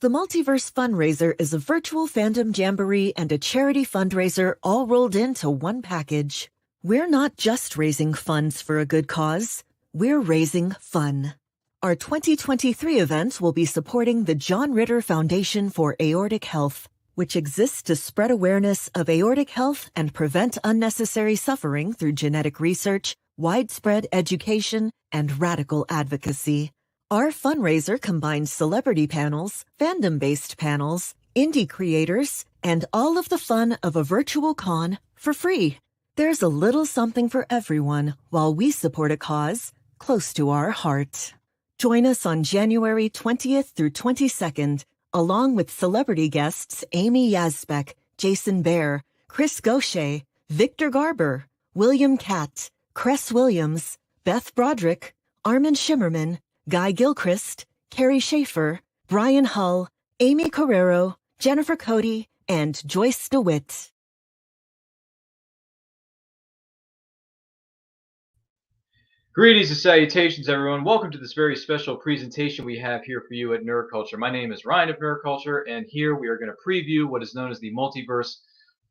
The Multiverse Funraiser is a virtual fandom jamboree and a charity fundraiser all rolled into one package. We're not just raising funds for a good cause, we're raising fun. Our 2023 event will be supporting the John Ritter Foundation for Aortic Health, which exists to spread awareness of aortic health and prevent unnecessary suffering through genetic research, widespread education, and radical advocacy. Our fundraiser combines celebrity panels, fandom-based panels, indie creators, and all of the fun of a virtual con for free. There's a little something for everyone while we support a cause close to our heart. Join us on January 20th through 22nd, along with celebrity guests Amy Yazbek, Jason Bear, Chris Gaucher, Victor Garber, William Catt, Cress Williams, Beth Broderick, Armin Shimmerman, Guy Gilchrist, Carrie Schaefer, Brian Hull, Amy Carrero, Jennifer Cody, and Joyce DeWitt. Greetings and salutations, everyone. Welcome to this very special presentation we have here for you at Nerd Culture. My name is Ryan of Nerd Culture, and here we are going to preview what is known as the Multiverse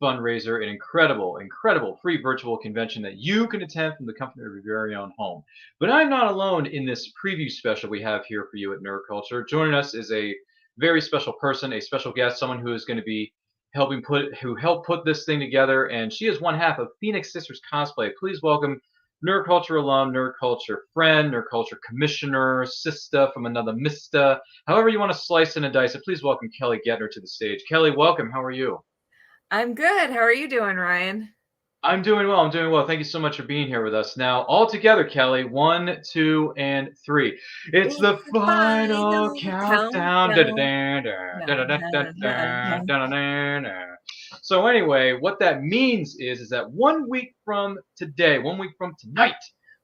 Funraiser, an incredible free virtual convention that you can attend from the comfort of your very own home. But I'm not alone in this preview special we have here for you at Nerd Culture. Joining us is a very special person, a special guest, someone who is going to be helped put this thing together, and she is one half of Phoenix Sisters Cosplay. Please welcome Nerd Culture alum, Nerd Culture friend, Nerd Culture commissioner, sister from another mister. However you want to slice and dice it, please welcome Kelly Guentner to the stage. Kelly, welcome. How are you? I'm good. How are you doing, Ryan? I'm doing well. Thank you so much for being here with us. Now, all together, Kelly, 1, 2, and 3. It's the final countdown. So anyway, what that means is that 1 week from today, 1 week from tonight,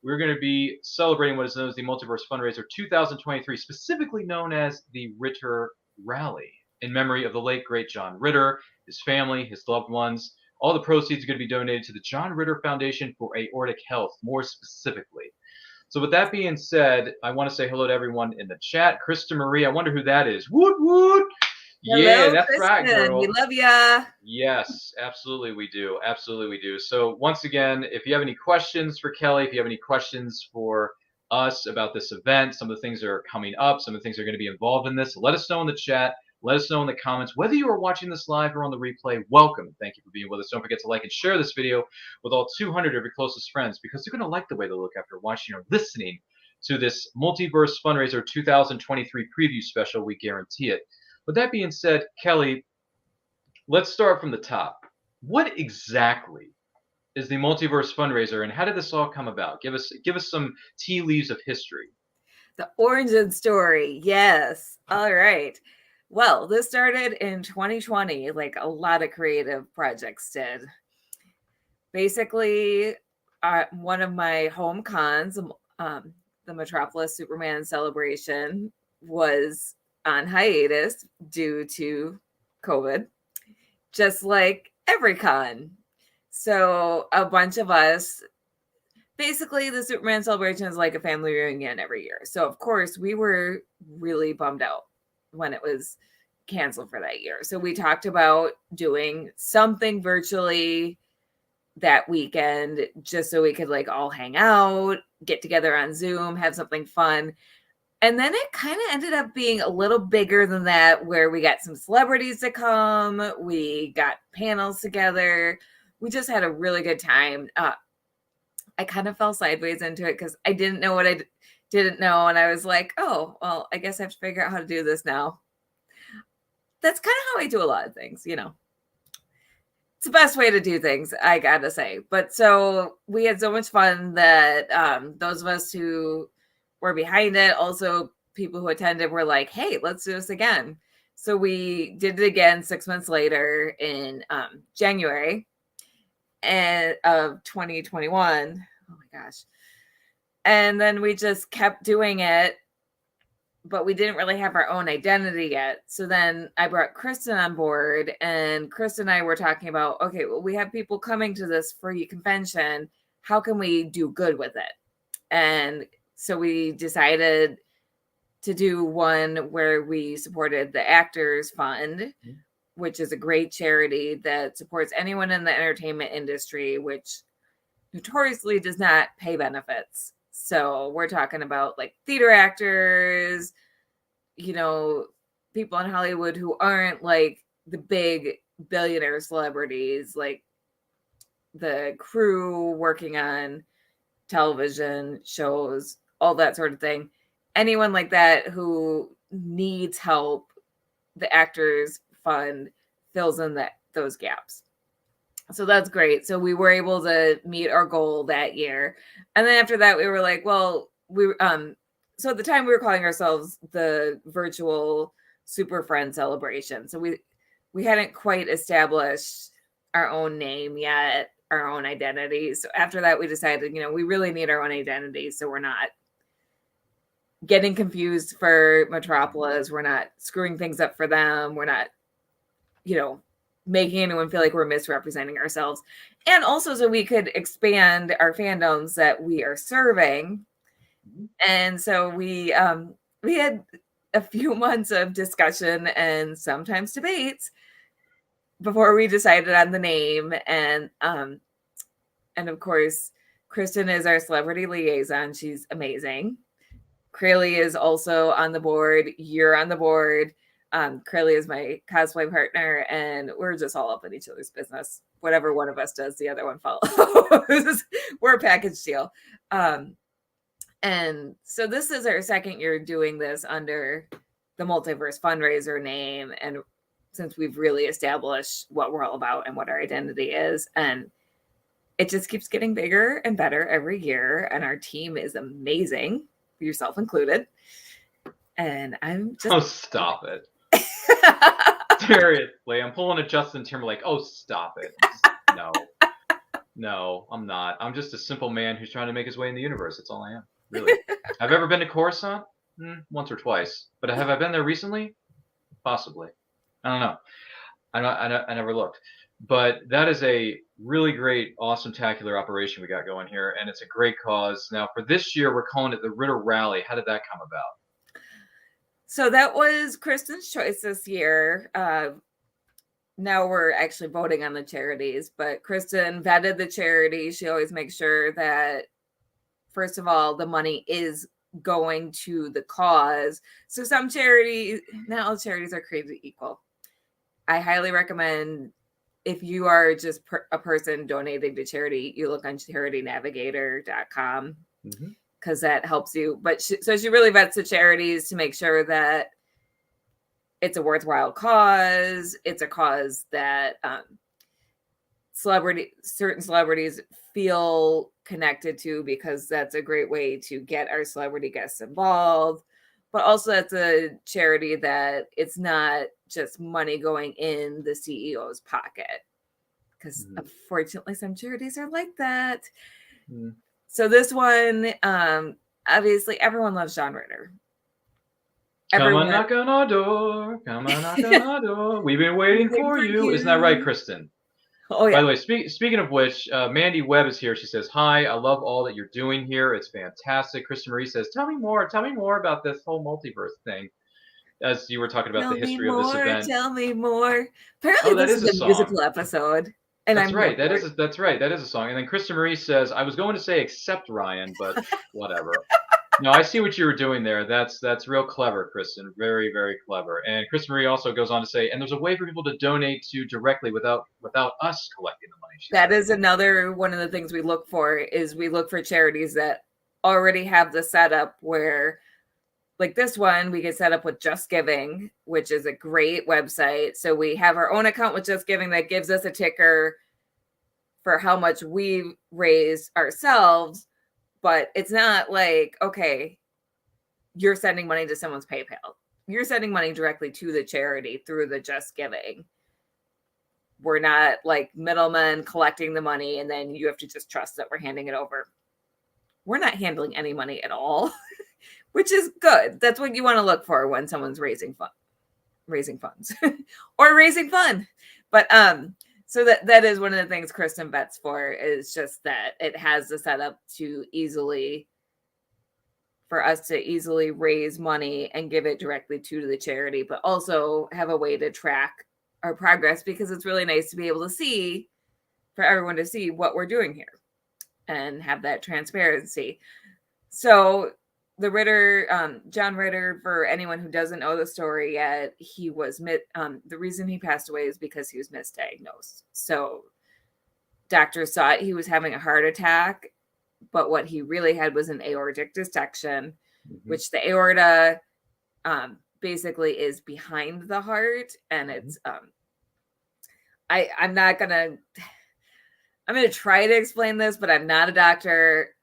we're going to be celebrating what is known as the Multiverse Funraiser 2023, specifically known as the Ritter Rally, in memory of the late, great John Ritter, his family, his loved ones. All the proceeds are going to be donated to the John Ritter Foundation for Aortic Health, more specifically. So with that being said, I want to say hello to everyone in the chat. Krista Marie, I wonder who that is. Woot, woot. Hello, yeah, that's Kristen. right, girl. We love ya. Yes, absolutely we do. Absolutely we do. So once again, if you have any questions for Kelly, if you have any questions for us about this event, some of the things that are coming up, some of the things that are going to be involved in this, let us know in the chat. Let us know in the comments. Whether you are watching this live or on the replay, welcome. Thank you for being with us. Don't forget to like and share this video with all 200 of your closest friends, because they're going to like the way they look after watching or listening to this Multiverse Funraiser 2023 preview special. We guarantee it. With that being said, Kelly, let's start from the top. What exactly is the Multiverse Funraiser, and how did this all come about? Give us some tea leaves of history. The origin story. Yes. All right. Well, this started in 2020, like a lot of creative projects did. Basically, one of my home cons, the Metropolis Superman celebration, was on hiatus due to COVID, just like every con. So a bunch of us, basically the Superman celebration is like a family reunion every year. So of course we were really bummed out when it was canceled for that year. So we talked about doing something virtually that weekend just so we could like all hang out, get together on Zoom, have something fun. And then it kind of ended up being a little bigger than that, where we got some celebrities to come. We got panels together. We just had a really good time. I kind of fell sideways into it because I didn't know what I didn't know. And I was like, oh, well, I guess I have to figure out how to do this now. That's kind of how I do a lot of things, you know. It's the best way to do things, I gotta say. But so we had so much fun that those of us who were behind it, also people who attended, were like, hey, let's do this again. So we did it again 6 months later in January of 2021. Oh my gosh. And then we just kept doing it, but we didn't really have our own identity yet. So then I brought Kristen on board, and Kristen and I were talking about, okay, well, we have people coming to this free convention. How can we do good with it? And so we decided to do one where we supported the Actors Fund, which is a great charity that supports anyone in the entertainment industry, which notoriously does not pay benefits. So we're talking about like theater actors, you know, people in Hollywood who aren't like the big billionaire celebrities, like the crew working on television shows, all that sort of thing. Anyone like that who needs help, the Actors Fund fills in those gaps. So that's great. So we were able to meet our goal that year. And then after that, we were like, well, so at the time we were calling ourselves the virtual Super Friend Celebration. So we hadn't quite established our own name yet, our own identity. So after that, we decided, you know, we really need our own identity. So we're not getting confused for Metropolis. We're not screwing things up for them. We're not, you know, making anyone feel like we're misrepresenting ourselves. And also so we could expand our fandoms that we are serving. And so we had a few months of discussion and sometimes debates before we decided on the name. And of course, Kristen is our celebrity liaison. She's amazing. Crayley is also on the board. You're on the board. Crayley is my cosplay partner, and we're just all up in each other's business. Whatever one of us does, the other one follows. We're a package deal. And so this is our second year doing this under the Multiverse Funraiser name. And since we've really established what we're all about and what our identity is, and it just keeps getting bigger and better every year. And our team is amazing, yourself included. And I'm just... Oh, stop it. Seriously, I'm pulling a Justin Timberlake. Oh, stop it. No, I'm not. I'm just a simple man who's trying to make his way in the universe. That's all I am. Really. Have I ever been to Coruscant? Once or twice. But have I been there recently? Possibly. I don't know. I never looked. But that is a really great, awesome, tacular operation we got going here, and it's a great cause. Now, for this year, we're calling it the Ritter Rally. How did that come about? So that was Kristen's choice this year. Now we're actually voting on the charities, but Kristen vetted the charity. She always makes sure that, first of all, the money is going to the cause. So some charities, not all charities are created equal. I highly recommend, if you are just a person donating to charity, you look on charitynavigator.com because that helps you. But so she really vets the charities to make sure that it's a worthwhile cause. It's a cause that certain celebrities feel connected to, because that's a great way to get our celebrity guests involved. But also that's a charity that it's not just money going in the CEO's pocket, because unfortunately some charities are like that. So this one, obviously everyone loves John Ritter. Come on, knock on our door. Come on, knock on our door. We've been waiting for you. Isn't that right, Kristen? Oh, yeah. By the way, speaking of which, Mandy Webb is here. She says, hi, I love all that you're doing here. It's fantastic. Kristen Marie says, tell me more about this whole multiverse thing. As you were talking about the history of this event. Tell me more. Apparently this is a musical episode. And that's right. That's right. That is a song. And then Kristen Marie says, I was going to say except Ryan, but whatever. No, I see what you were doing there. That's real clever, Kristen. Very, very clever. And Kristen Marie also goes on to say, and there's a way for people to donate to directly without us collecting the money. That is another one of the things we look for, is we look for charities that already have the setup where, like this one, we get set up with Just Giving, which is a great website. So we have our own account with Just Giving that gives us a ticker for how much we raise ourselves. But it's not like, okay, you're sending money to someone's PayPal. You're sending money directly to the charity through the Just Giving. We're not like middlemen collecting the money and then you have to just trust that we're handing it over. We're not handling any money at all, which is good. That's what you want to look for when someone's raising funds or raising fun. But so that is one of the things Kristen vets for, is just that it has the setup to easily for us to easily raise money and give it directly to the charity, but also have a way to track our progress, because it's really nice to be able to see, for everyone to see what we're doing here and have that transparency. So the Ritter, John Ritter, for anyone who doesn't know the story yet, he was the reason he passed away is because he was misdiagnosed. So doctors thought he was having a heart attack, but what he really had was an aortic dissection, which the aorta basically is behind the heart, and it's I'm gonna try to explain this, but I'm not a doctor.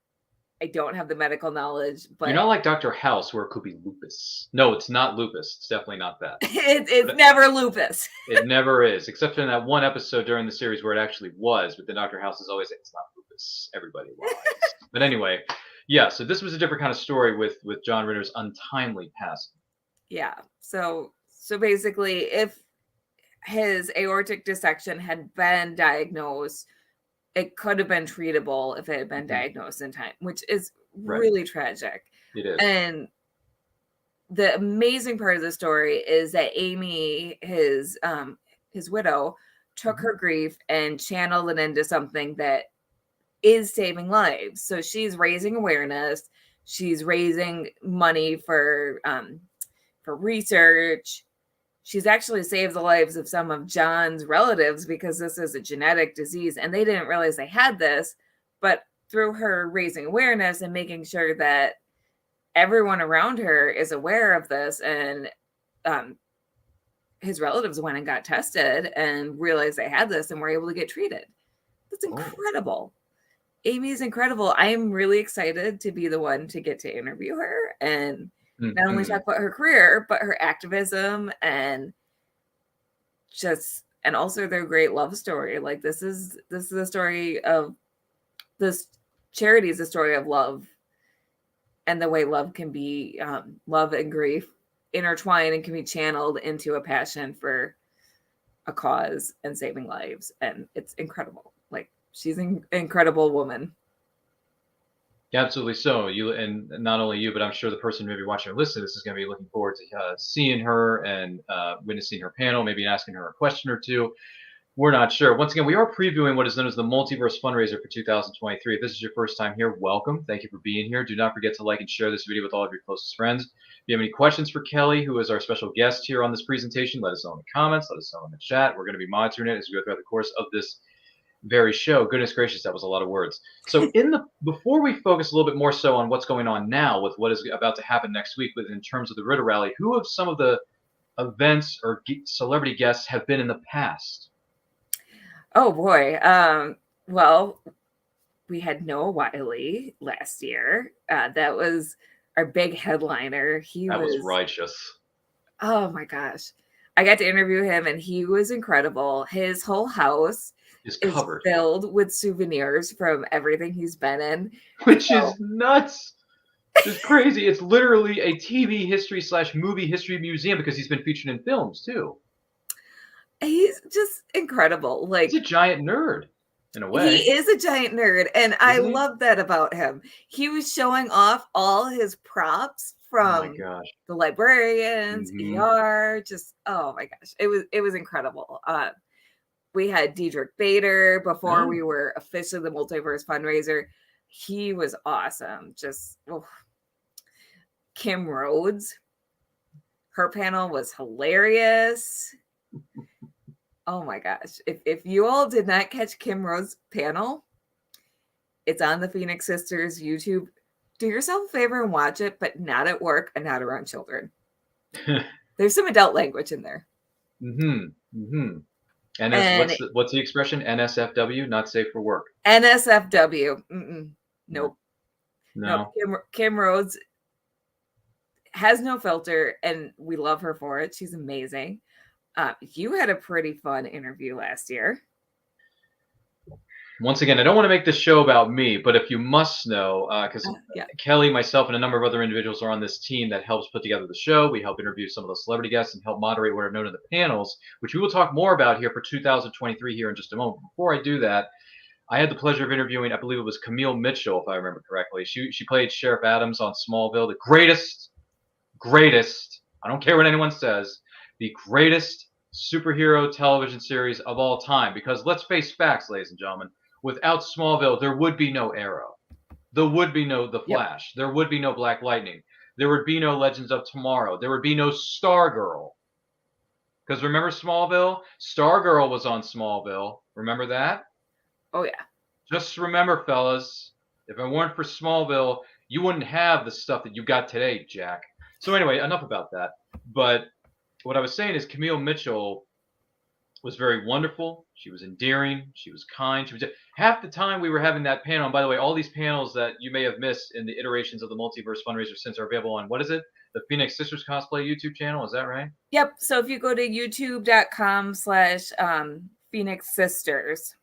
I don't have the medical knowledge, but You're not like Dr. House, where it could be lupus. No, it's not lupus. It's definitely not that. it's never lupus. It never is, except in that one episode during the series where it actually was. But the Dr. House is always, it's not lupus. Everybody lies. But anyway, yeah. So this was a different kind of story with John Ritter's untimely passing. Yeah. So basically, if his aortic dissection had been diagnosed, it could have been treatable if it had been diagnosed in time, which is really tragic. It is. And the amazing part of the story is that Amy, his widow, took her grief and channeled it into something that is saving lives. So she's raising awareness. She's raising money for research. She's actually saved the lives of some of John's relatives, because this is a genetic disease and they didn't realize they had this. But through her raising awareness and making sure that everyone around her is aware of this, and his relatives went and got tested and realized they had this and were able to get treated. That's incredible. Amy's incredible. I am really excited to be the one to get to interview her and not only talk about her career, but her activism, and also their great love story. Like this is the story of this charity, is a story of love, and the way love can be, love and grief intertwine and can be channeled into a passion for a cause and saving lives. And it's incredible. Like, she's an incredible woman. Absolutely so. You, and not only you, but I'm sure the person maybe watching or listening to this is going to be looking forward to seeing her and witnessing her panel, maybe asking her a question or two. We're not sure. Once again, we are previewing what is known as the Multiverse Funraiser for 2023. If this is your first time here, welcome. Thank you for being here. Do not forget to like and share this video with all of your closest friends. If you have any questions for Kelly, who is our special guest here on this presentation, let us know in the comments. Let us know in the chat. We're going to be monitoring it as we go throughout the course of this very show. Goodness gracious, that was a lot of words. So before we focus a little bit more so on what's going on now with what is about to happen next week in terms of the Ritter Rally, who of some of the events or celebrity guests have been in the past? Oh boy. Well, we had Noah Wiley last year. That was our big headliner. That was righteous. Oh my gosh. I got to interview him and he was incredible. His whole house is filled with souvenirs from everything he's been in. Which is nuts. It's crazy. It's literally a TV history / movie history museum, because he's been featured in films too. He's just incredible. Like, he's a giant nerd in a way. He is a giant nerd, and I love that about him. He was showing off all his props from the librarians, ER. Just oh my gosh, it was incredible. We had Diedrich Bader before we were officially the Multiverse Funraiser. He was awesome. Just Kim Rhodes, her panel was hilarious. Oh my gosh. If you all did not catch Kim Rhodes' panel, it's on the Phoenix Sisters YouTube. Do yourself a favor and watch it, but not at work and not around children. There's some adult language in there. And what's the expression? NSFW, not safe for work. NSFW. Nope. No. Kim Rhodes has no filter, and we love her for it. She's amazing. You had a pretty fun interview last year. Once again, I don't want to make this show about me, but if you must know, because Kelly, myself, and a number of other individuals are on this team that helps put together the show. We help interview some of the celebrity guests and help moderate what are known in the panels, which we will talk more about here for 2023 here in just a moment. Before I do that, I had the pleasure of interviewing, I believe it was Camille Mitchell, if I remember correctly. She played Sheriff Adams on Smallville, the greatest, I don't care what anyone says, the greatest superhero television series of all time. Because let's face facts, ladies and gentlemen, without Smallville, there would be no Arrow. There would be no The Yep. Flash. There would be no Black Lightning. There would be no Legends of Tomorrow. There would be no Stargirl. Because remember Smallville? Stargirl was on Smallville. Remember that? Oh yeah. Just remember, fellas, if it weren't for Smallville, you wouldn't have the stuff that you got today, Jack. So anyway, enough about that. But what I was saying is Camille Mitchell was very wonderful. She was endearing. She was kind. She was half the time we were having that panel. And by the way, all these panels that you may have missed in the iterations of the Multiverse Funraiser since are available on, what is it? The Phoenix Sisters Cosplay YouTube channel. Is that right? Yep. So if you go to youtube.com/Phoenix Sisters,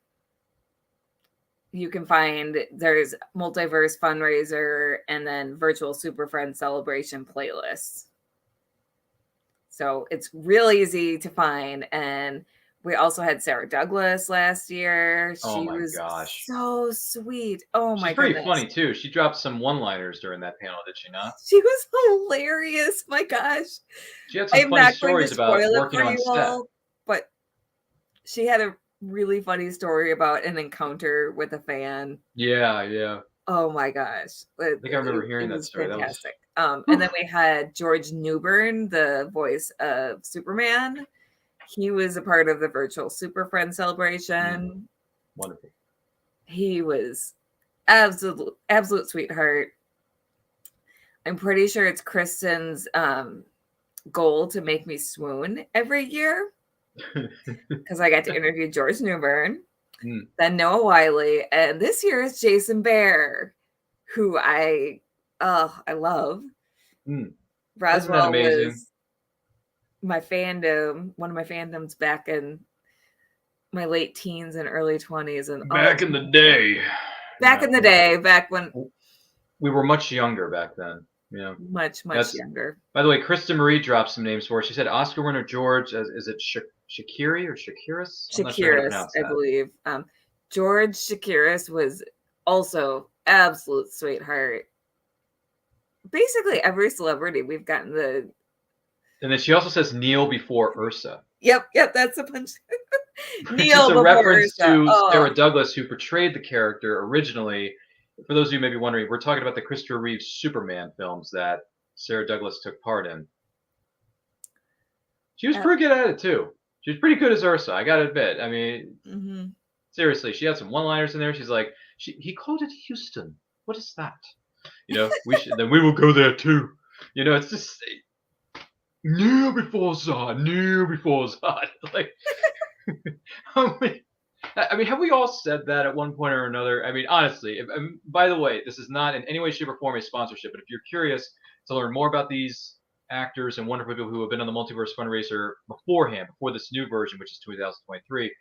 you can find there's Multiverse Funraiser and then Virtual Super Friends Celebration playlists. So it's real easy to find. And we also had Sarah Douglas last year. She was so sweet. Oh my goodness. She's pretty funny too. She dropped some one-liners during that panel, did she not? She was hilarious. My gosh. She had some funny stories about working on set. But she had a really funny story about an encounter with a fan. Yeah. Oh my gosh. I think I remember hearing that story. Fantastic. And then we had George Newbern, the voice of Superman. He was a part of the Virtual Super Friend celebration. Wonderful. He was absolute sweetheart. I'm pretty sure it's Kristen's goal to make me swoon every year because I got to interview George Newbern, then Noah Wiley, and this year is Jason Bear, who I love. Roswell was my fandom, one of my fandoms back in my late teens and early 20s, and back in the day, back when we were much younger back then. Yeah, much younger. By the way, Kristen Marie dropped some names for us. She said Oscar winner George. Is it Shakiri or Shakiris? Shakiris, I believe. George Shakiris was also absolute sweetheart. Basically, every celebrity we've gotten the. And then she also says Neil before Ursa. Yep, that's a punch. Neil before reference Ursa. To Sarah Douglas, who portrayed the character originally. For those of you who may be wondering, we're talking about the Christopher Reeve Superman films that Sarah Douglas took part in. She was pretty good at it too. She was pretty good as Ursa, I gotta admit. I mean, seriously, she had some one-liners in there. She's like, he called it Houston. What is that? You know, then we will go there too. You know, it's just Neil before Zod. Like, I mean, have we all said that at one point or another? I mean, honestly, by the way, this is not in any way, shape, or form a sponsorship, but if you're curious to learn more about these actors and wonderful people who have been on the Multiverse Funraiser before this new version, which is 2023,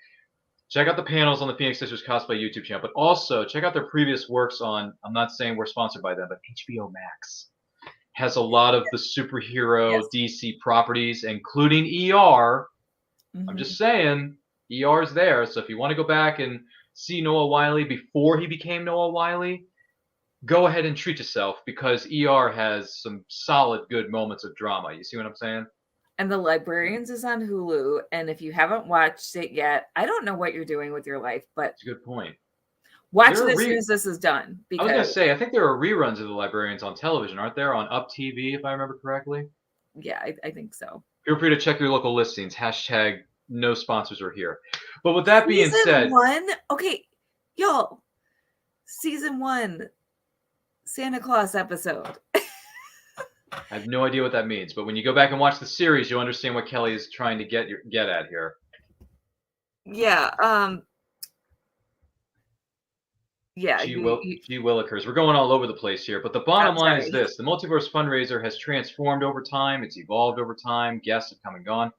check out the panels on the Phoenix Sisters Cosplay YouTube channel, but also check out their previous works on, I'm not saying we're sponsored by them, but HBO Max has a lot of the superhero DC properties, including ER. I'm just saying, ER's there. So if you want to go back and see Noah Wiley before he became Noah Wiley, go ahead and treat yourself, because ER has some solid, good moments of drama. You see what I'm saying? And The Librarians is on Hulu. And if you haven't watched it yet, I don't know what you're doing with your life, but it's a good point. Watch it as soon as this is done. Because I was going to say, I think there are reruns of The Librarians on television, aren't there? On Up TV, if I remember correctly. Yeah, I think so. Feel free to check your local listings. # no sponsors are here. But with that being said. Season 1? Okay, y'all. Season 1 Santa Claus episode. I have no idea what that means, but when you go back and watch the series, you'll understand what Kelly is trying to get at here. Yeah. Yeah. Gee willikers. We're going all over the place here, but the bottom line is this. The Multiverse Funraiser has transformed over time. It's evolved over time. Guests have come and gone.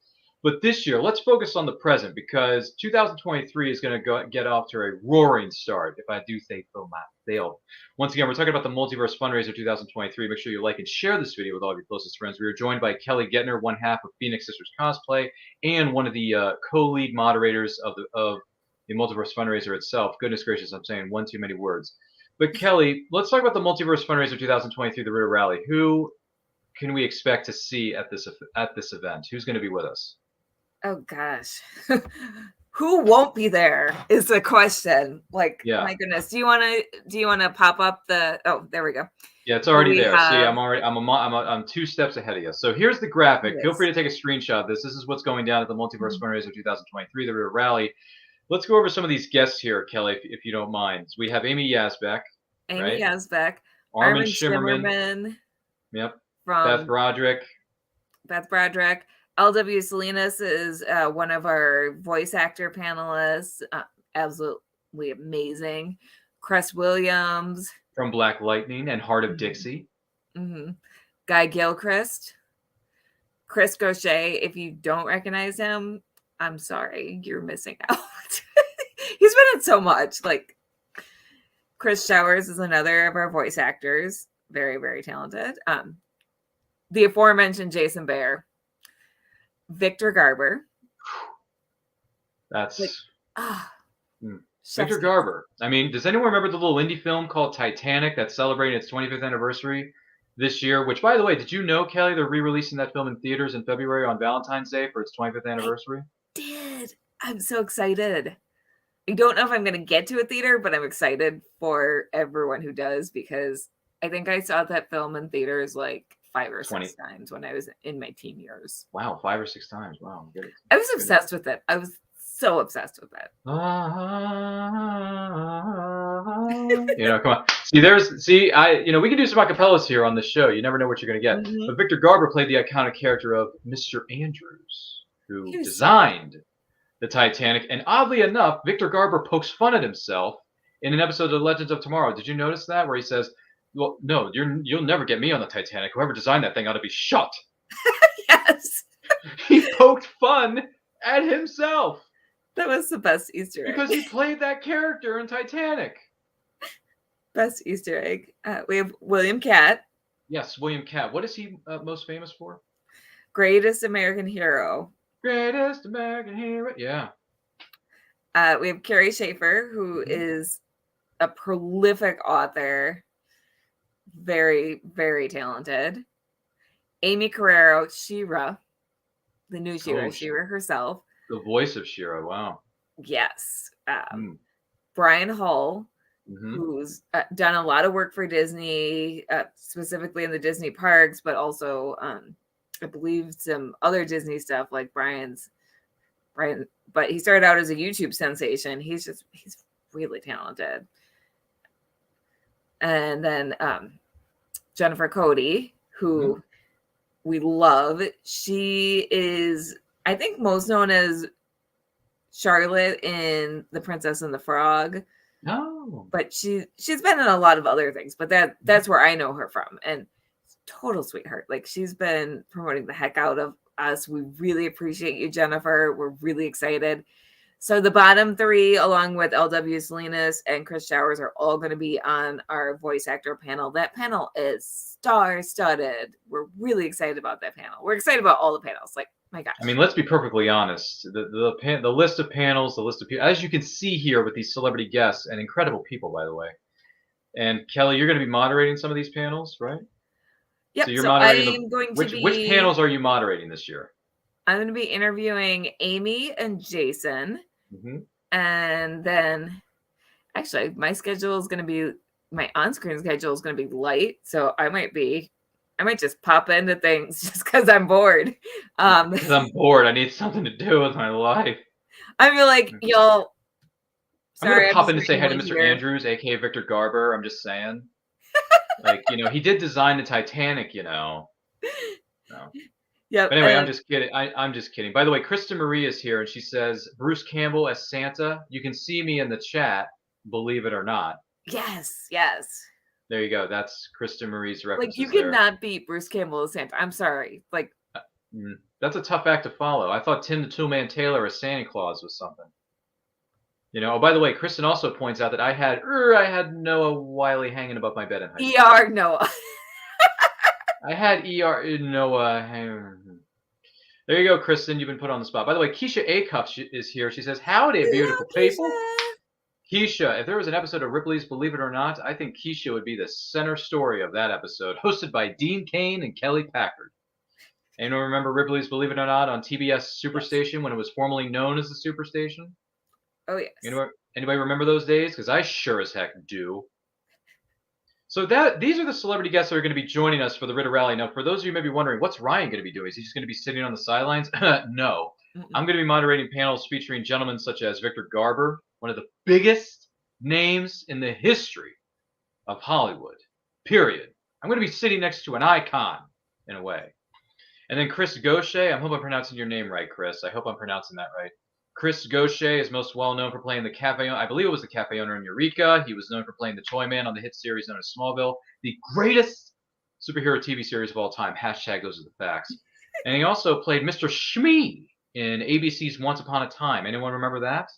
But this year, let's focus on the present, because 2023 is going to get off to a roaring start, if I do say so myself. Once again, we're talking about the Multiverse Funraiser 2023. Make sure you like and share this video with all of your closest friends. We are joined by Kelly Guentner, one half of Phoenix Sisters Cosplay, and one of the co-lead moderators of the Multiverse Funraiser itself. Goodness gracious, I'm saying one too many words. But Kelly, let's talk about the Multiverse Funraiser 2023, the Ritter Rally. Who can we expect to see at this event? Who's going to be with us? Oh gosh. Who won't be there is the question. Like, my goodness. Do you want to pop up the? Oh, there we go. Yeah, it's already there. See, I'm 2 steps ahead of you. So here's the graphic. Feel free to take a screenshot of this. This is what's going down at the Multiverse Funraiser 2023, the Ritter Rally. Let's go over some of these guests here, Kelly, if you don't mind. So we have Amy Yazbek. Armin Shimmerman. Yep. From Beth Broderick. LW Salinas is one of our voice actor panelists. Absolutely amazing. Cress Williams. From Black Lightning and Heart of Dixie. Guy Gilchrist. Chris Gaucher. If you don't recognize him, I'm sorry. You're missing out. He's been in so much. Like, Chris Showers is another of our voice actors. Very, very talented. The aforementioned Jason Bear. Victor Garber. That's Victor Garber. I mean, does anyone remember the little indie film called Titanic that's celebrating its 25th anniversary this year? Which, by the way, did you know, Kelly, they're re-releasing that film in theaters in February on Valentine's Day for its 25th anniversary? I did. I'm so excited. I don't know if I'm going to get to a theater, but I'm excited for everyone who does, because I think I saw that film in theaters like 5 or 6 times when I was in my teen years. Wow, 5 or 6 times. Wow, good. I was obsessed with it. I was so obsessed with it. Come on. We can do some acapellas here on the show. You never know what you're going to get. But Victor Garber played the iconic character of Mr. Andrews, who designed the Titanic. And oddly enough, Victor Garber pokes fun at himself in an episode of Legends of Tomorrow. Did you notice that? Where he says, well, no, you'll never get me on the Titanic. Whoever designed that thing ought to be shot. Yes. He poked fun at himself. That was the best Easter egg. Because he played that character in Titanic. Best Easter egg. We have William Catt. Yes, William Catt. What is he most famous for? Greatest American Hero. Greatest American Hero. Yeah. We have Carrie Schaefer, who is a prolific author. Very, very talented. Amy Carrero, She-Ra, the new She-Ra herself. The voice of She-Ra, wow. Yes. Brian Hull, who's done a lot of work for Disney, specifically in the Disney parks, but also, I believe, some other Disney stuff like Brian. But he started out as a YouTube sensation. He's really talented. And then Jennifer Cody, who we love. She is, I think, most known as Charlotte in The Princess and the Frog. No. But she's been in a lot of other things, but that's where I know her from. And total sweetheart. Like, she's been promoting the heck out of us. We really appreciate you, Jennifer. We're really excited. So the bottom 3, along with LW Salinas and Chris Showers, are all going to be on our voice actor panel. That panel is star-studded. We're really excited about that panel. We're excited about all the panels. Like, my gosh. I mean, let's be perfectly honest. The list of panels, the list of people, as you can see here with these celebrity guests and incredible people, by the way. And Kelly, you're going to be moderating some of these panels, right? Yep. So you're moderating which panels are you moderating this year? I'm going to be interviewing Amy and Jason. And then, actually, my schedule is going to be, my on-screen schedule is going to be light. So I might just pop into things just because I'm bored. Because I'm bored. I need something to do with my life. I feel like I'm going to pop in to say hi to Mr. Andrews, a.k.a. Victor Garber. I'm just saying. Like, he did design the Titanic, No. Yeah. But anyway, I'm just kidding. I'm just kidding. By the way, Krista Marie is here, and she says, Bruce Campbell as Santa. You can see me in the chat, believe it or not. Yes. There you go. That's Krista Marie's reference. Like, you cannot beat Bruce Campbell as Santa. I'm sorry. Like, that's a tough act to follow. I thought Tim the Toolman Taylor as Santa Claus was something. Oh, by the way, Kristen also points out that I had Noah Wiley hanging above my bed in high school. ER Noah. I had ER Noah. There you go, Kristen. You've been put on the spot. By the way, Keisha Acuff is here. She says, howdy, beautiful people. Keisha, if there was an episode of Ripley's Believe It or Not, I think Keisha would be the center story of that episode, hosted by Dean Cain and Kelly Packard. Anyone remember Ripley's Believe It or Not on TBS Superstation when it was formerly known as the Superstation? Oh, yes. Anybody remember those days? Because I sure as heck do. So these are the celebrity guests that are going to be joining us for the Ritter Rally. Now, for those of you who may be wondering, what's Ryan going to be doing? Is he just going to be sitting on the sidelines? No. I'm going to be moderating panels featuring gentlemen such as Victor Garber, one of the biggest names in the history of Hollywood, period. I'm going to be sitting next to an icon, in a way. And then Chris Gaucher. I hope I'm pronouncing your name right, Chris. I hope I'm pronouncing that right. Chris Gaucher is most well known for playing the cafe owner. I believe it was the cafe owner in Eureka. He was known for playing the Toy Man on the hit series known as Smallville, the greatest superhero TV series of all time. Hashtag those are the facts. And he also played Mr. Shmee in ABC's Once Upon a Time. Anyone remember that?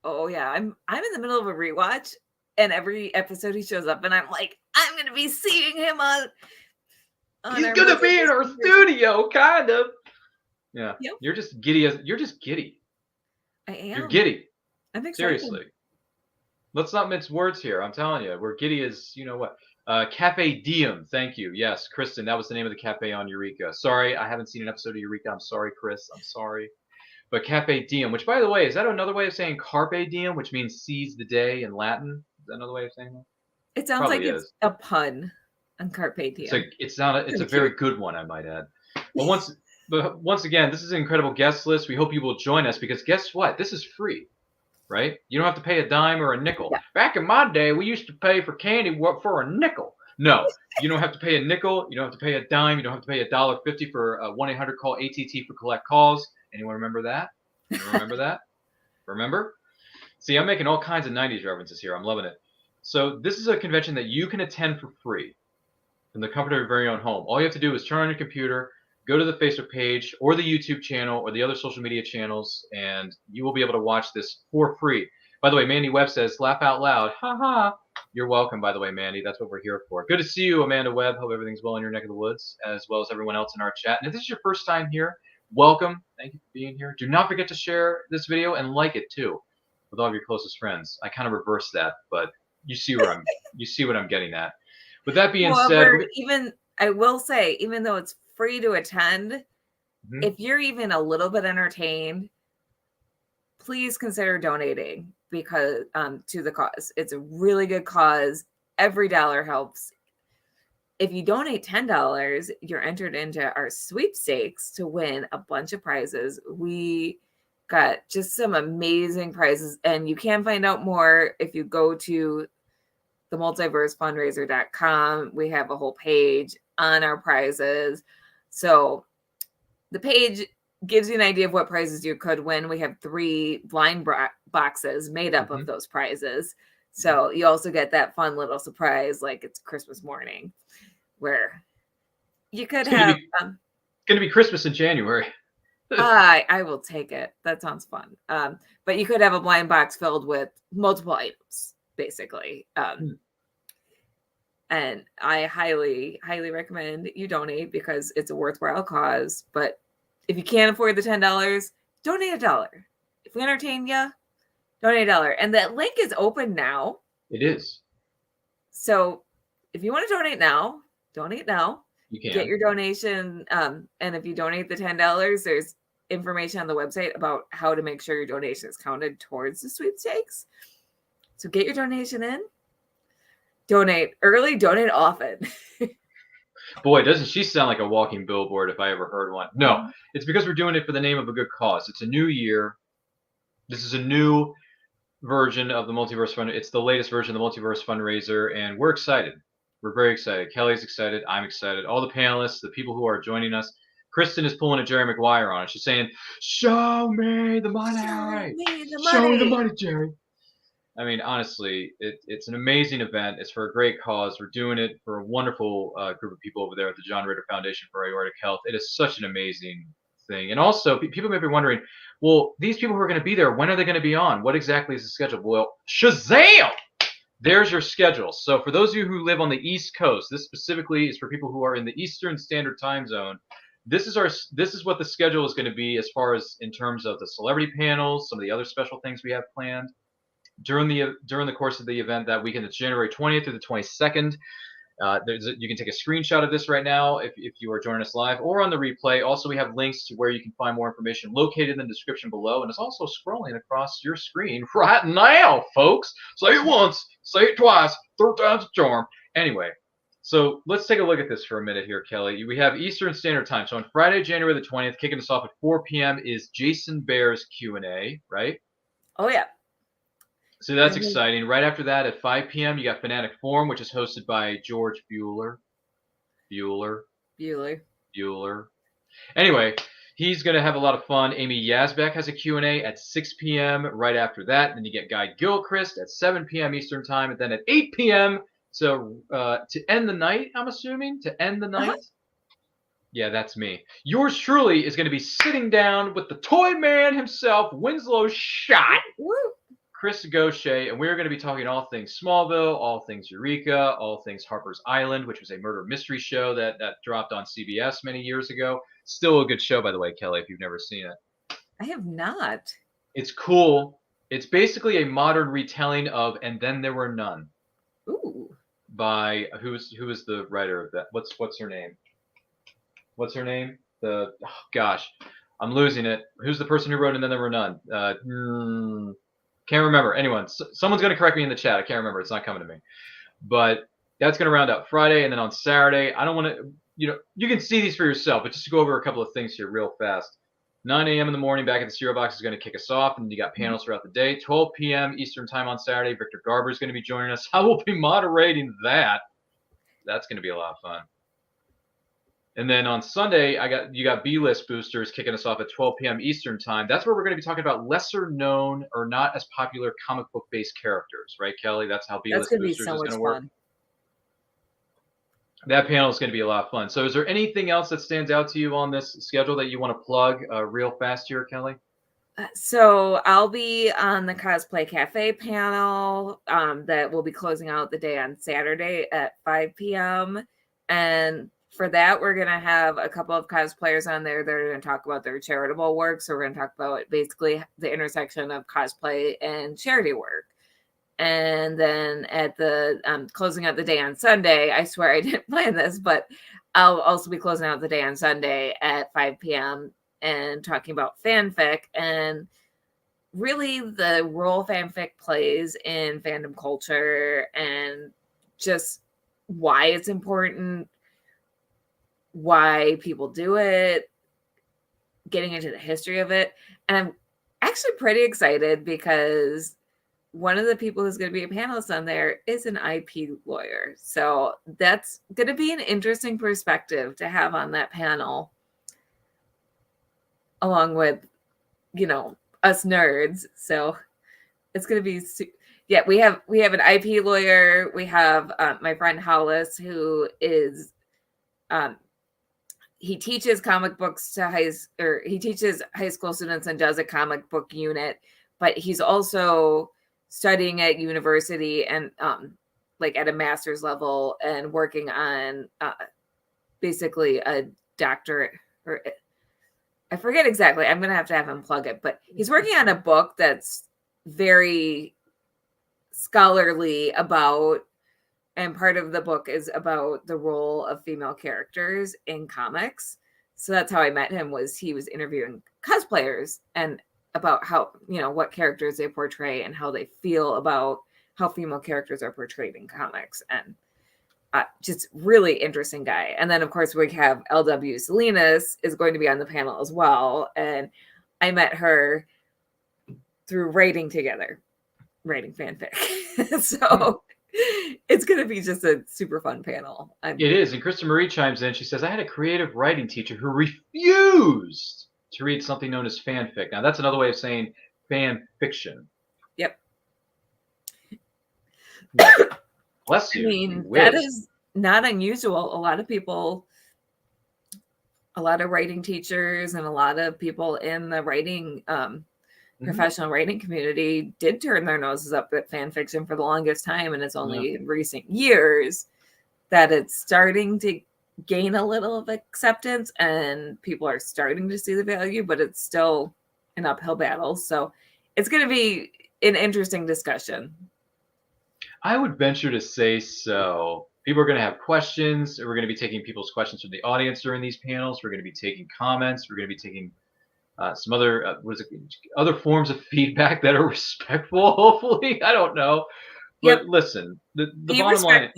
Oh yeah, I'm in the middle of a rewatch, and every episode he shows up, and I'm like, I'm gonna be seeing him on He's gonna be in our studio, kind of. Yeah, yep. You're just giddy. I am. You're giddy. I'm excited. Seriously. Let's not mince words here. I'm telling you, we're giddy as you know what. Cafe Diem. Thank you. Yes, Kristen. That was the name of the cafe on Eureka. Sorry, I haven't seen an episode of Eureka. I'm sorry, Chris. I'm sorry. But Cafe Diem, which by the way, is that another way of saying Carpe Diem, which means seize the day in Latin? Is that another way of saying that? It sounds Probably like it's a pun on Carpe Diem. It's a very good one, I might add. But once again, this is an incredible guest list. We hope you will join us because guess what? This is free, right? You don't have to pay a dime or a nickel. Yeah. Back in my day, we used to pay for candy for a nickel. No, you don't have to pay a nickel. You don't have to pay a dime. You don't have to pay $1.50 for a 1-800 call ATT for collect calls. Anyone remember that? Anyone remember that? Remember? See, I'm making all kinds of 90s references here. I'm loving it. So this is a convention that you can attend for free from the comfort of your very own home. All you have to do is turn on your computer, go to the Facebook page or the YouTube channel or the other social media channels, and you will be able to watch this for free. By the way, Mandy Webb says, laugh out loud. Ha ha. You're welcome, by the way, Mandy. That's what we're here for. Good to see you, Amanda Webb. Hope everything's well in your neck of the woods, as well as everyone else in our chat. And if this is your first time here, welcome. Thank you for being here. Do not forget to share this video and like it too with all of your closest friends. I kind of reversed that, but you see what I'm getting at. With that being said, I will say, even though it's free to attend, if you're even a little bit entertained, please consider donating because to the cause. It's a really good cause. Every dollar helps. If you donate $10, you're entered into our sweepstakes to win a bunch of prizes. We got just some amazing prizes, and you can find out more if you go to the multiversefunraiser.com. We have a whole page on our prizes. So the page gives you an idea of what prizes you could win. We have 3 blind boxes made up of those prizes. So you also get that fun little surprise like it's Christmas morning where you could have... It's going to be Christmas in January. I will take it. That sounds fun. But you could have a blind box filled with multiple items, basically. And I highly, highly recommend you donate because it's a worthwhile cause. But if you can't afford the $10, donate $1. If we entertain you, donate $1. And that link is open now. It is. So if you want to donate now, donate now. You can get your donation. And if you donate the $10, there's information on the website about how to make sure your donation is counted towards the sweepstakes. So get your donation in. Donate early, donate often. Boy, doesn't she sound like a walking billboard if I ever heard one. No, it's because we're doing it for the name of a good cause. It's a new year. This is a new version of the Multiverse Fund. It's the latest version of the Multiverse Funraiser, and we're excited. We're very excited. Kelly's excited. I'm excited. All the panelists, the people who are joining us. Kristen is pulling a Jerry Maguire on it. She's saying, show me the money. Show me the money, Jerry. I mean, honestly, it's an amazing event. It's for a great cause. We're doing it for a wonderful group of people over there at the John Ritter Foundation for Aortic Health. It is such an amazing thing. And also, people may be wondering, well, these people who are going to be there, when are they going to be on? What exactly is the schedule? Well, Shazam! There's your schedule. So for those of you who live on the East Coast, this specifically is for people who are in the Eastern Standard Time Zone. this is what the schedule is going to be as far as in terms of the celebrity panels, some of the other special things we have planned during the course of the event that weekend. It's January 20th through the 22nd. You can take a screenshot of this right now if you are joining us live or on the replay. Also, we have links to where you can find more information located in the description below, and it's also scrolling across your screen right now, folks. Say it once, say it twice, third time's a charm. Anyway, so let's take a look at this for a minute here, Kelly. We have Eastern Standard Time. So on Friday, January the 20th, kicking us off at 4 p.m. is Jason Bear's Q&A, right? Oh, yeah. So that's exciting. Right after that, at 5 p.m., you got Fanatic Forum, which is hosted by George Bueller. Anyway, he's going to have a lot of fun. Amy Yazbek has a Q&A at 6 p.m. right after that. Then you get Guy Gilchrist at 7 p.m. Eastern Time. And then at 8 p.m., so to end the night, I'm assuming, to end the night. Yeah, that's me. Yours truly is going to be sitting down with the toy man himself, Winslow Schott. Woo. Chris Gaucher, and we're going to be talking all things Smallville, all things Eureka, all things Harper's Island, which was a murder mystery show that dropped on CBS many years ago. Still a good show, by the way, Kelly, if you've never seen it. I have not. It's cool. It's basically a modern retelling of And Then There Were None. Ooh. By who is the writer of that? What's her name? What's her name? Gosh, I'm losing it. Who's the person who wrote And Then There Were None? Can't remember. Anyone, someone's going to correct me in the chat. I can't remember. It's not coming to me. But that's going to round out Friday. And then on Saturday, I don't want to, you can see these for yourself, but just to go over a couple of things here real fast. 9 a.m. in the morning back at the Cereal Box is going to kick us off. And you got panels throughout the day. 12 p.m. Eastern Time on Saturday. Victor Garber is going to be joining us. I will be moderating that. That's going to be a lot of fun. And then on Sunday, you got B-List Boosters kicking us off at 12 p.m. Eastern Time. That's where we're going to be talking about lesser known or not as popular comic book based characters, right, Kelly? That's how B-List Boosters is going to work. That panel is going to be a lot of fun. So is there anything else that stands out to you on this schedule that you want to plug real fast here, Kelly? So I'll be on the Cosplay Cafe panel that will be closing out the day on Saturday at 5 p.m. And for that, we're going to have a couple of cosplayers on there that are going to talk about their charitable work. So we're going to talk about basically the intersection of cosplay and charity work. And then at the closing out the day on Sunday, I swear I didn't plan this, but I'll also be closing out the day on Sunday at 5 p.m. and talking about fanfic and really the role fanfic plays in fandom culture and just why it's important, why people do it, getting into the history of it. And I'm actually pretty excited because one of the people who's going to be a panelist on there is an IP lawyer. So that's going to be an interesting perspective to have on that panel, along with, us nerds. So it's going to be, we have an IP lawyer. We have my friend Hollis, who is, he teaches comic books to he teaches high school students and does a comic book unit, but he's also studying at university and at a master's level and working on basically a doctorate, or I forget exactly. I'm going to have him plug it, but he's working on a book that's very scholarly about, and part of the book is about the role of female characters in comics. So that's how I met him, was he was interviewing cosplayers and about how, what characters they portray and how they feel about how female characters are portrayed in comics. And just really interesting guy. And then, of course, we have LW Salinas is going to be on the panel as well. And I met her through writing fanfic. So it's going to be just a super fun panel. It is. And Krista Marie chimes in. She says, I had a creative writing teacher who refused to read something known as fanfic. Now, that's another way of saying fan fiction. Yep. Bless you. I mean, that is not unusual. A lot of writing teachers and a lot of people in the writing professional writing community did turn their noses up at fan fiction for the longest time, and it's only in recent years that it's starting to gain a little of acceptance, and people are starting to see the value, but it's still an uphill battle. So it's going to be an interesting discussion. I would venture to say so. People are going to have questions. We're going to be taking people's questions from the audience during these panels. We're going to be taking comments. We're going to be taking some other other forms of feedback that are respectful. Hopefully, I don't know. But listen, the bottom line,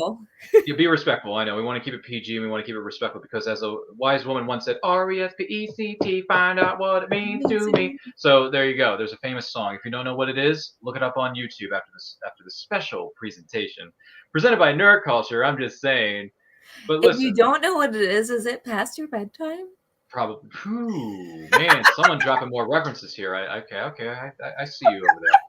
you be respectful. I know we want to keep it PG and we want to keep it respectful because, as a wise woman once said, RESPECT, find out what it means to me. So there you go. There's a famous song. If you don't know what it is, look it up on YouTube after this special presentation presented by Nerd Culture. I'm just saying. But listen, if you don't know what it is it past your bedtime? Probably. Ooh, man, someone dropping more references here. Okay. I see you over there.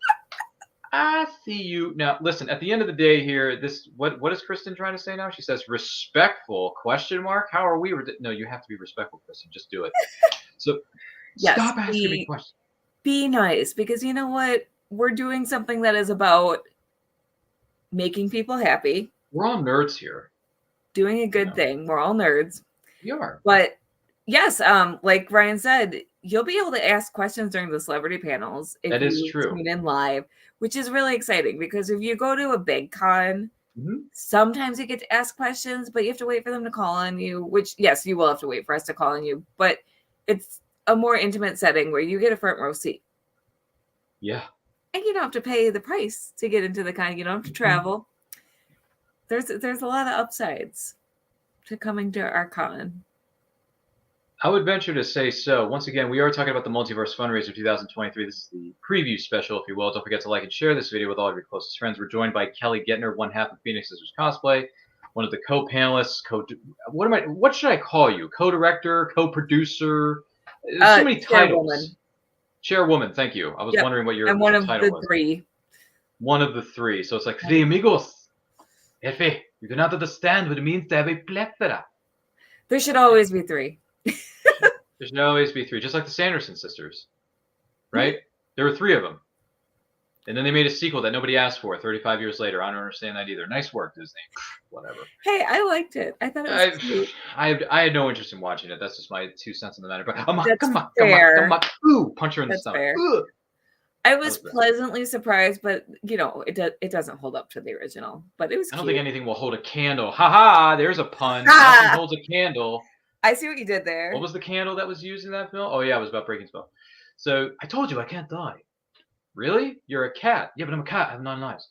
I see you. Now, listen, at the end of the day here, what is Kristen trying to say now? She says respectful, question mark. How are we? No, you have to be respectful, Kristen. Just do it. So stop asking me questions. Be nice, because you know what? We're doing something that is about making people happy. We're all nerds here. Doing a good thing. We're all nerds. We are. But yes, like Ryan said, you'll be able to ask questions during the celebrity panels if you tune in live, which is really exciting because if you go to a big con, sometimes you get to ask questions, but you have to wait for them to call on you, which, yes, you will have to wait for us to call on you, but it's a more intimate setting where you get a front row seat. Yeah. And you don't have to pay the price to get into the con. You don't have to travel. There's a lot of upsides to coming to our con. I would venture to say so. Once again, we are talking about the Multiverse Funraiser 2023. This is the preview special, if you will. Don't forget to like and share this video with all of your closest friends. We're joined by Kelly Guentner, one half of Phoenix Sisters Cosplay, one of the co-panelists. What should I call you? Co-director, co-producer? There's so many titles. Chairwoman, thank you. I was wondering what your title was. And one of the three. One of the three. So it's like, three amigos. Efe, you do not understand what it means to have a plethora. There should always be three. There should always be three, just like the Sanderson sisters, right? There were three of them. And then they made a sequel that nobody asked for 35 years later. I don't understand that either. Nice work, Disney. Whatever. Hey, I liked it. I thought it was cute. I had no interest in watching it. That's just my 2 cents in the matter. But come on. Ooh, punch her in the stomach. I was pleasantly surprised, but it doesn't hold up to the original. But it was cute. I don't think anything will hold a candle. Ha ha! There's a pun. Nothing holds a candle. I see what you did there. What was the candle that was used in that film? Oh yeah, it was about breaking spell. So I told you I can't die. Really? You're a cat. Yeah, but I'm a cat. I have 9 lives.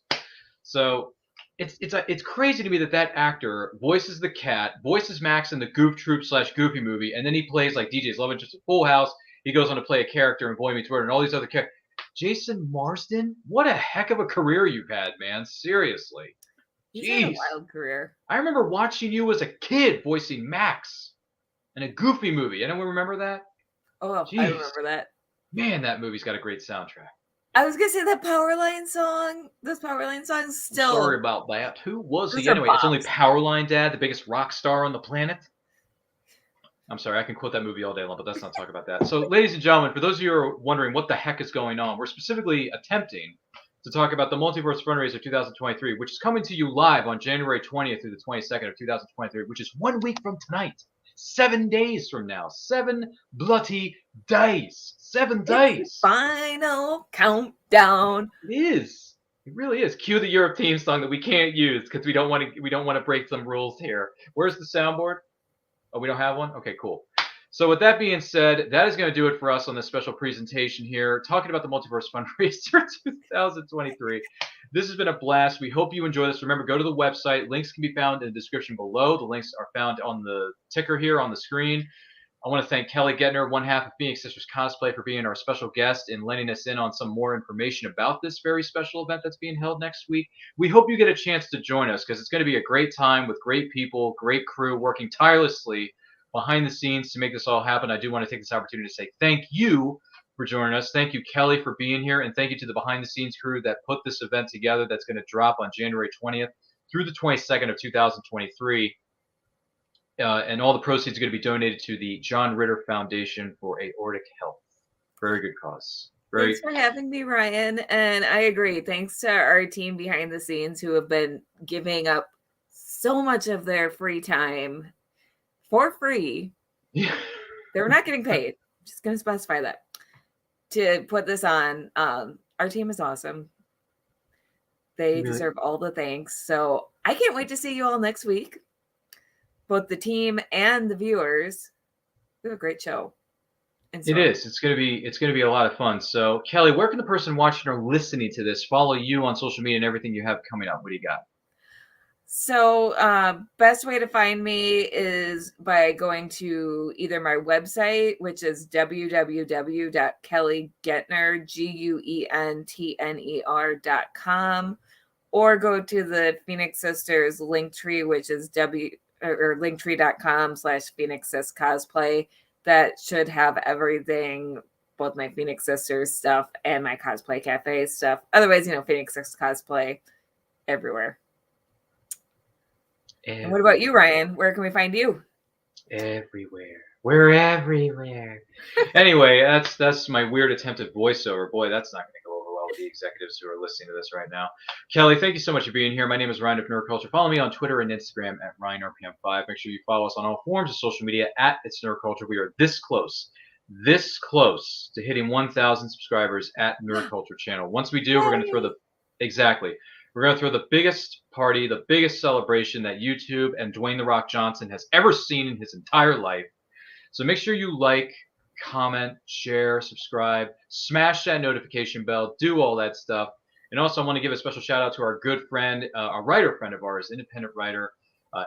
So it's crazy to me that actor voices the cat, voices Max in the Goof Troop / Goofy movie, and then he plays like DJ's love interest in Full House. He goes on to play a character in Boy Meets World and all these other characters. Jason Marsden, what a heck of a career you've had, man. Seriously. He's had a wild career. I remember watching you as a kid voicing Max in a Goofy movie. Anyone remember that? Oh, jeez. I remember that. Man, that movie's got a great soundtrack. I was going to say that Powerline song. Those Powerline songs still. Sorry about that. Who was he? Anyway, it's only Powerline Dad, the biggest rock star on the planet. I'm sorry, I can quote that movie all day long, but let's not talk about that. So, ladies and gentlemen, for those of you who are wondering what the heck is going on, we're specifically attempting to talk about the Multiverse Funraiser 2023, which is coming to you live on January 20th through the 22nd of 2023, which is 1 week from tonight. 7 days from now. 7 bloody days. 7 days. It's the final countdown. It is. It really is. Cue the Europe theme song that we can't use because we don't want to break some rules here. Where's the soundboard? Oh, we don't have one? Okay, cool. So with that being said, that is going to do it for us on this special presentation here, talking about the Multiverse Funraiser 2023. This has been a blast. We hope you enjoy this. Remember, go to the website. Links can be found in the description below. The links are found on the ticker here on the screen. I want to thank Kelly Guentner, one half of Phoenix Sisters Cosplay, for being our special guest and letting us in on some more information about this very special event that's being held next week. We hope you get a chance to join us because it's going to be a great time with great people, great crew, working tirelessly behind the scenes to make this all happen. I do want to take this opportunity to say thank you for joining us. Thank you, Kelly, for being here. And thank you to the behind-the-scenes crew that put this event together that's going to drop on January 20th through the 22nd of 2023. And all the proceeds are going to be donated to the John Ritter Foundation for Aortic Health. Very good cause. Thanks for having me, Ryan. And I agree. Thanks to our team behind the scenes who have been giving up so much of their free time for free. Yeah. They were not getting paid. Just going to specify that. To put this on, our team is awesome. They Really? deserve all the thanks. So I can't wait to see you all next week. Both the team and the viewers. We have a great show. It is. It's gonna be a lot of fun. So, Kelly, where can the person watching or listening to this follow you on social media and everything you have coming up? What do you got? So, best way to find me is by going to either my website, which is www.kellyguentner.com, or go to the Phoenix Sisters Linktree, which is linktree.com/Phoenix Sis Cosplay. That should have everything, both my Phoenix Sisters stuff and my Cosplay Cafe stuff. Otherwise, Phoenix Sis Cosplay everywhere. And what about you, Ryan? Where can we find you? Everywhere. We're everywhere. Anyway, that's my weird attempt at voiceover. Boy, that's not going to go over well with the executives who are listening to this right now. Kelly, thank you so much for being here. My name is Ryan of Nerd Culture. Follow me on Twitter and Instagram at RyanRPM5. Make sure you follow us on all forms of social media at It's Nerd Culture. We are this close to hitting 1,000 subscribers at Nerd Culture channel. Once we do, we're going to throw the biggest party, the biggest celebration that YouTube and Dwayne "The Rock" Johnson has ever seen in his entire life. So make sure you like, comment, share, subscribe, smash that notification bell, do all that stuff. And also, I want to give a special shout out to our good friend, a writer friend of ours, independent writer,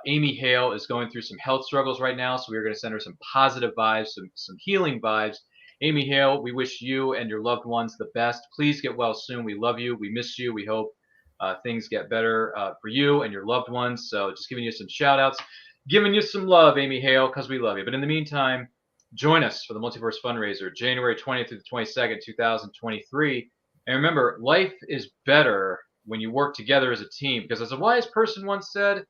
Amy Hale is going through some health struggles right now. So we're going to send her some positive vibes, some healing vibes. Amy Hale, we wish you and your loved ones the best. Please get well soon. We love you. We miss you. We hope things get better for you and your loved ones. So just giving you some shout outs, giving you some love, Amy Hale, because we love you. But in the meantime, join us for the Multiverse Funraiser, January 20th through the 22nd, 2023. And remember, life is better when you work together as a team, because as a wise person once said,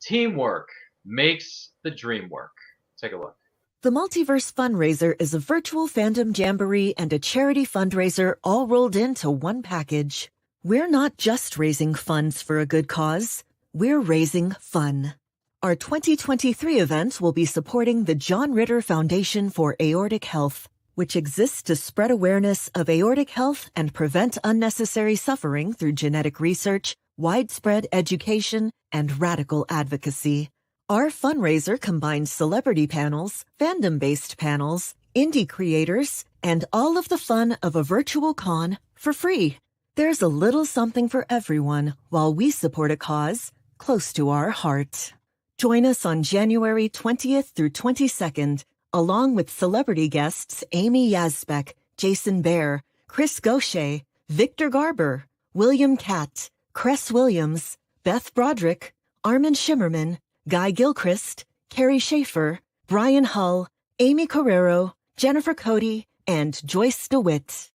teamwork makes the dream work. Take a look. The Multiverse Funraiser is a virtual fandom jamboree and a charity fundraiser all rolled into one package. We're not just raising funds for a good cause, we're raising fun. Our 2023 event will be supporting the John Ritter Foundation for Aortic Health, which exists to spread awareness of aortic health and prevent unnecessary suffering through genetic research, widespread education, and radical advocacy. Our fundraiser combines celebrity panels, fandom-based panels, indie creators, and all of the fun of a virtual con for free. There's a little something for everyone while we support a cause close to our heart. Join us on January 20th through 22nd, along with celebrity guests Amy Yazbek, Jason Bear, Chris Gaucher, Victor Garber, William Catt, Cress Williams, Beth Broderick, Armin Shimmerman, Guy Gilchrist, Carrie Schaefer, Brian Hull, Amy Carrero, Jennifer Cody, and Joyce DeWitt.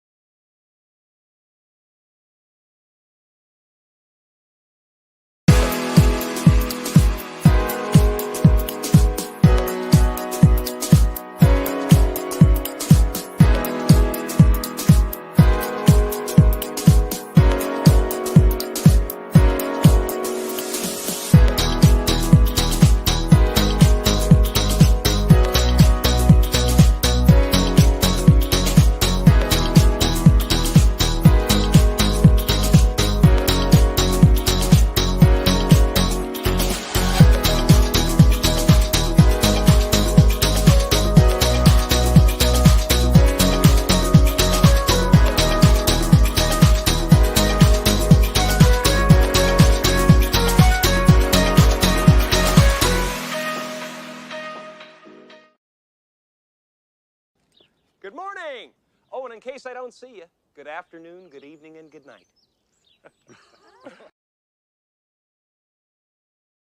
Good morning. Oh, and in case I don't see you, good afternoon, good evening, and good night.